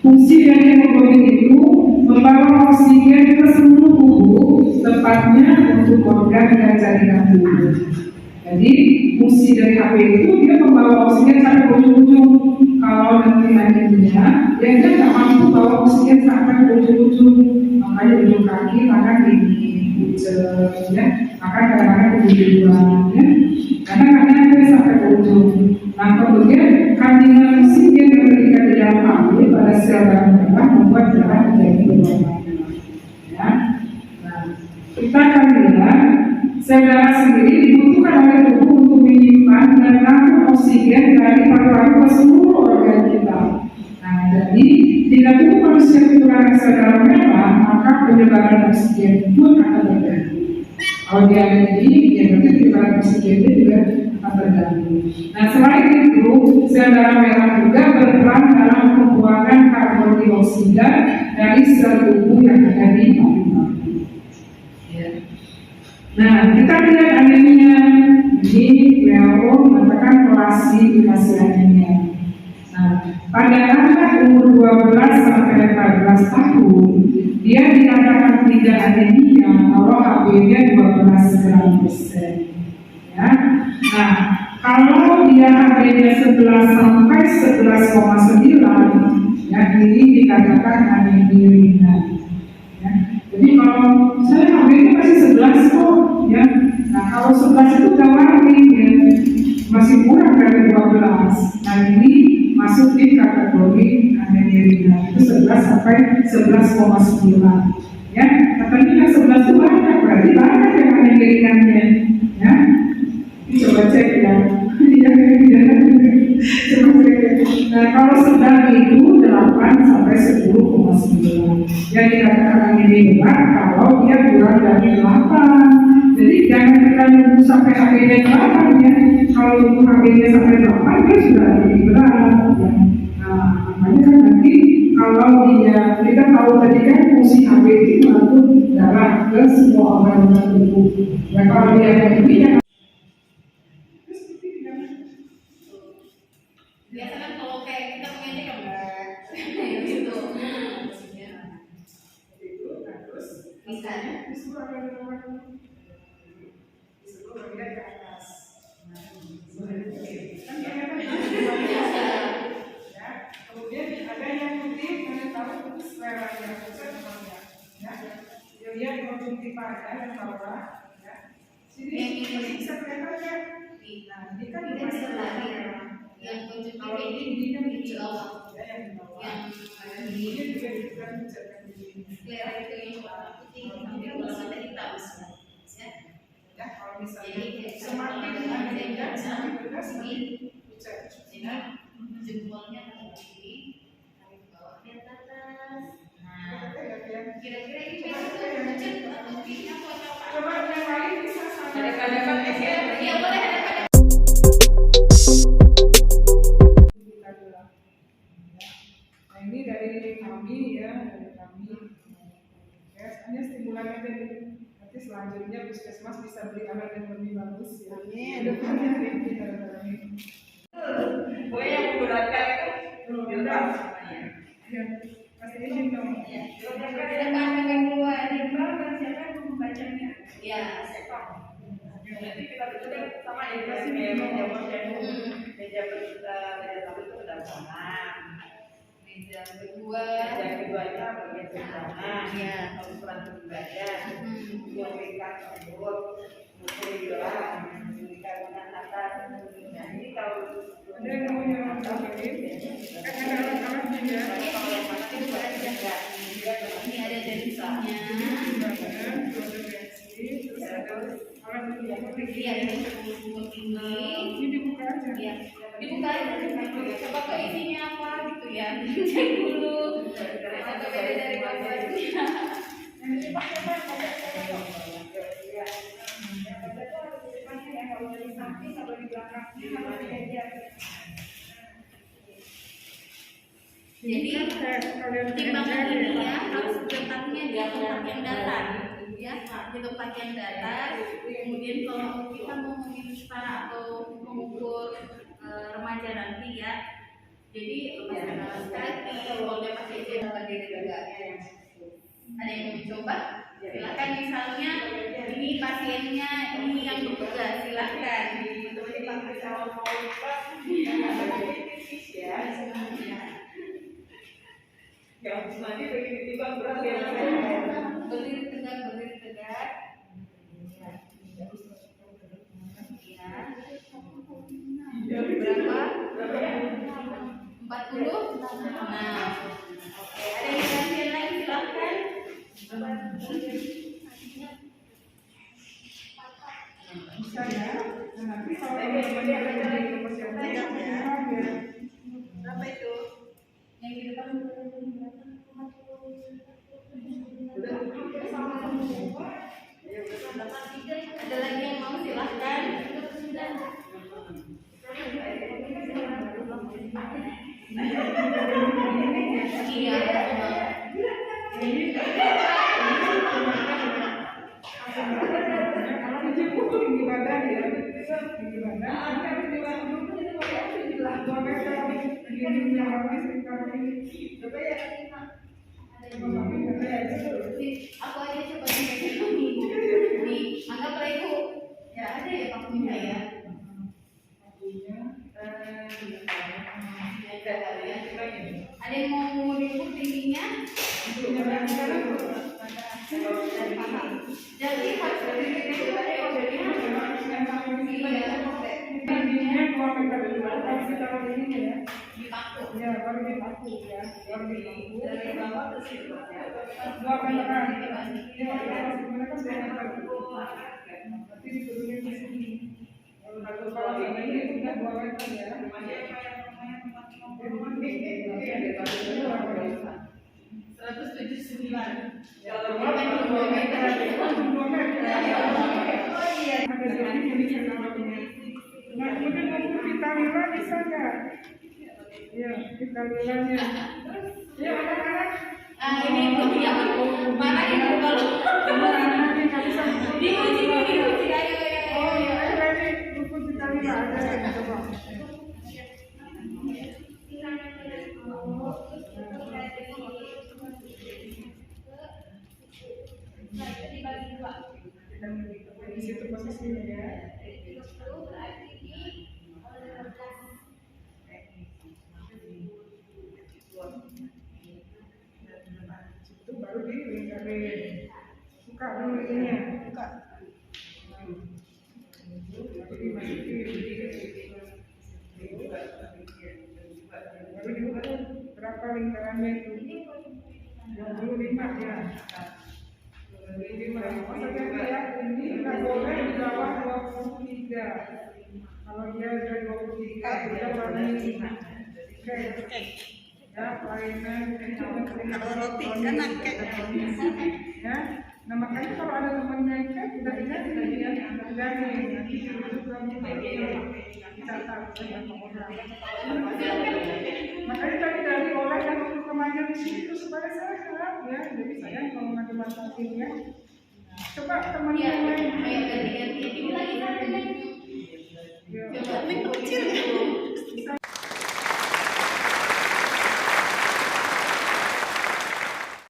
Fungsi dari hemoglobin itu membawa oksigen ke seluruh tubuh, tepatnya untuk organ dan jaringan tubuh. Jadi fungsi dari HP itu dia membawa oksigen sampai ke ujung-ujung. Kalau nanti anemia, dia nggak mampu bawa oksigen sampai ke ujung-ujung. Makanya ujung kaki, tangan ini pucet, ya. Maka kadang-kadang kemudian ya. Karena nyampe sampai ke ujung. Nah kemudian kandungan oksigen yang berikan di dalam hati pada sel darah merah membuat darah menjadi berwarna merah. Ya. Nah, kita akan lihat sel darah sendiri dibutuhkan oleh tubuh untuk menyimpan dan menampung oksigen dari paru-paru ke seluruh organ kita. Nah, jadi jika tubuh manusia kekurangan sel darah merah, maka penyebaran oksigen pun akan terganggu. Kalau dia ada ini, ya berarti penyebaran oksigennya juga akan terganggu. Nah, selain itu, sel darah merah juga berperan dalam pembuangan karbon dioksida dari sel tubuh yang ada di paru-paru. Ya. Nah, kita lihat anemia. Ini WHO mengatakan klasifikasi anemia. Nah, pada anak umur 12 sampai 14 tahun, dia dikatakan tidak anemia kalau HB-nya 12 gram persen. Ya. Nah, kalau dia HB-nya 11 sampai 11,9, ya ini dikatakan anemia ringan. Ya. Jadi kalau saya HB-nya masih 11 kok, ya. Nah, kalau 11 itu udah warning ya, masih kurang dari 12. Nah, ini masuk di kategori anemia ringan. Itu 11 sampai 11,9. Ya, katanya yang 11 itu banyak, berarti banyak yang anemia ringannya. Ya, coba cek ya. Coba cek. Nah, kalau sedang itu 8 sampai 10,9. Yang dikatakan anemia berat kalau dia kurang dari 8. Jadi jangan kita nunggu sampai HB-nya 8 ya. Kalau nunggu HB-nya sampai 8 dia sudah lebih berat ya. Nah, makanya kan nanti kalau kita tahu tadi kan fungsi HB itu mengatur darah ke semua organ tubuh. Ya kalau dia ada ini ya. Biasa kan kalau kayak kita pengennya gambar gitu. Terus Misalnya disuruh bagian ke atas. Nah, kan ya. Kemudian ada yang putih, kalian tahu itu selera yang pusat namanya. Ya, dia lihat konjungtiva dan bawah. Ya, sini bisa kelihatan kan? Nah, ini kan masih lagi yang kalau ini kan di bawah, ya yang di bawah. Yang ini juga kita bicarakan di sini. daerah itu yang warna putih, hampir warna hitam ya. Ya, kalau misalnya Jadi semakin ada semakin berat semakin pucat. Jadi jempolnya ke kiri, tarik ke bawah di atas. Nah, kira-kira ini pucat atau ini apa coba? Coba yang lain bisa sama. Iya boleh. Nah ini dari kami ya, dari kami. Ya, hanya stimulannya dari nanti selanjutnya puskesmas bisa beli alat yang lebih bagus ya. Gue yang menggunakan itu belum jelas. Ya, pasti ini dong. dengan keluar di bawah siapa yang membacanya? Ya, Nanti kita betulkan sama ya, kita sih meja meja tamu itu sudah sama. Meja berdua. Meja keduanya bagian sebelah. Iya. Kalau peran ibadah, yang berikan tersebut, buku gelang, berikan atas. Nah ini kalau ada yang namanya orang ini, kan ada alat-alatnya ya. Kalau yang mana itu ada Ini ada tensinya. terus ada alat untuk yang Iya, ini buku tinggi. ini dibuka aja. Iya, dibuka aja. Coba ke isinya apa gitu ya. Cek dulu. Atau beda dari gambarnya. Jadi timbangan ini ya harus letaknya di tempat yang datar, ya di tempat yang datar. Kemudian kalau kita mau meminta atau mengukur remaja nanti ya, jadi pas kaki, kalau dia pakai jilbab pakai tegaknya. Ada yang mau mencoba? Silakan, misalnya ini pasiennya ini yang bertugas, silakan. Ya, nanti begitu tiba berat ya. Berdiri tegak, berdiri tegak. Ya. Berapa? 40. Nah, oke. Ada yang gantian lagi, silakan. Bisa ya. Nanti kalau dia ada lagi Berapa itu? Yang di depan. Ada lagi yang mau, silahkan. Iya. tinggi badan ya, tinggi badan. Nanti harus dilakukan dulu 2 meter. Ini yang habis sekarang ini. Coba ya. Aku aja coba nih, anggaplah itu ya ada ya pakunya ya. Ada yang mau diukur tingginya? Jadi harus berdiri itu ada yang berdiri. Tingginya 2 meter dulu. Harus ditaruh ini ya. Dipaku. Ya, baru dipaku ya. Baru dipaku. Dari bawah ke situ. 2 meteran. Ini kalau sebenarnya kan 2 meter. Nanti diturunin di sini. Kalau ini udah 2 meter ya. Kalau kan 2 meter. Ada zoning ini kan namanya. Nah, kemudian mau kita lila bisa nggak? Ya, kita lilanya. Ya, anak-anak. Ah, ini ibu yang marah ibu kalau Anak-anak nggak bisa. diuji ayo. Oh, ya, ini buku kita lila ada. Coba. Di situ posisinya ya. Itu baru dilingkarin. Buka dulu ininya. Buka. Baru dimasukin. Baru dibuka. Berapa lingkarannya itu? 25 ya. Maksudnya ya, ini nggak boleh di bawah 23. Kalau dia sudah 23, kita kurangi. Oke. Ya, pelayanan roti kan ya. Nah makanya kalau ada temannya ikat, tidak ingat dia nanti itu kamu catat makanya tadi dari oleh yang untuk kemana di sini itu supaya sehat ya. Jadi saya kalau ngadu masalah ya, coba teman yang lain. Ayo ganti-ganti. Ini lagi